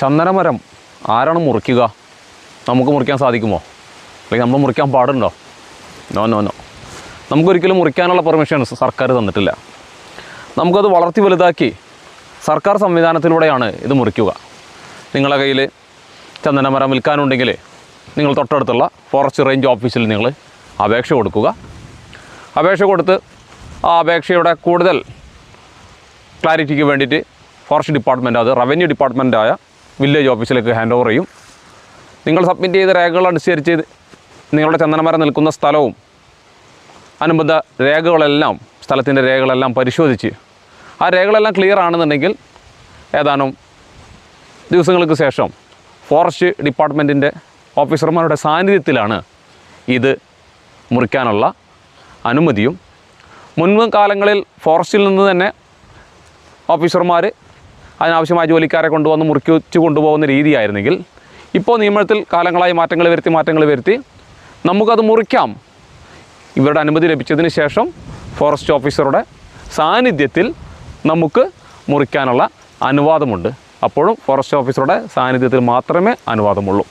ചന്ദനമരം ആരാണ് മുറിക്കുക? നമുക്ക് മുറിക്കാൻ സാധിക്കുമോ? അല്ലെങ്കിൽ നമ്മൾ മുറിക്കാൻ പാടുണ്ടോ? നോ. നമുക്കൊരിക്കലും മുറിക്കാനുള്ള പെർമിഷൻ സർക്കാർ തന്നിട്ടില്ല. നമുക്കത് വളർത്തി വലുതാക്കി സർക്കാർ സംവിധാനത്തിലൂടെയാണ് ഇത് മുറിക്കുക. നിങ്ങളുടെ കയ്യിൽ ചന്ദനമരം വിൽക്കാനുണ്ടെങ്കിൽ നിങ്ങൾ തൊട്ടടുത്തുള്ള ഫോറസ്റ്റ് റേഞ്ച് ഓഫീസിൽ നിങ്ങൾ അപേക്ഷ കൊടുക്കുക. അപേക്ഷ കൊടുത്ത് ആ അപേക്ഷയുടെ കൂടുതൽ ക്ലാരിറ്റിക്ക് വേണ്ടിയിട്ട് ഫോറസ്റ്റ് ഡിപ്പാർട്ട്മെൻറ്റ്, അത് റവന്യൂ ഡിപ്പാർട്ട്മെൻറ്റായ വില്ലേജ് ഓഫീസിലേക്ക് ഹാൻഡ് ഓവർ ചെയ്യും. നിങ്ങൾ സബ്മിറ്റ് ചെയ്ത രേഖകളനുസരിച്ച് നിങ്ങളുടെ ചന്ദനമരം നിൽക്കുന്ന സ്ഥലവും അനുബന്ധ രേഖകളെല്ലാം, സ്ഥലത്തിൻ്റെ രേഖകളെല്ലാം പരിശോധിച്ച് ആ രേഖകളെല്ലാം ക്ലിയർ ആണെന്നുണ്ടെങ്കിൽ ഏതാനും ദിവസങ്ങൾക്ക് ശേഷം ഫോറസ്റ്റ് ഡിപ്പാർട്ട്മെൻറ്റിൻ്റെ ഓഫീസർമാരുടെ സാന്നിധ്യത്തിലാണ് ഇത് മുറിക്കാനുള്ള അനുമതിയും. മുൻപ് കാലങ്ങളിൽ ഫോറസ്റ്റിൽ നിന്ന് തന്നെ ഓഫീസർമാർ അതിനാവശ്യമായ ജോലിക്കാരെ കൊണ്ടുവന്ന് മുറിച്ചു കൊണ്ടുപോകുന്ന രീതിയായിരുന്നെങ്കിൽ ഇപ്പോൾ നിയമത്തിൽ കാലങ്ങളായി മാറ്റങ്ങൾ വരുത്തി നമുക്കത് മുറിക്കാം. ഇവരുടെ അനുമതി ലഭിച്ചതിന് ശേഷം ഫോറസ്റ്റ് ഓഫീസറുടെ സാന്നിധ്യത്തിൽ നമുക്ക് മുറിക്കാനുള്ള അനുവാദമുണ്ട്. അപ്പോഴും ഫോറസ്റ്റ് ഓഫീസറുടെ സാന്നിധ്യത്തിൽ മാത്രമേ അനുവാദമുള്ളൂ.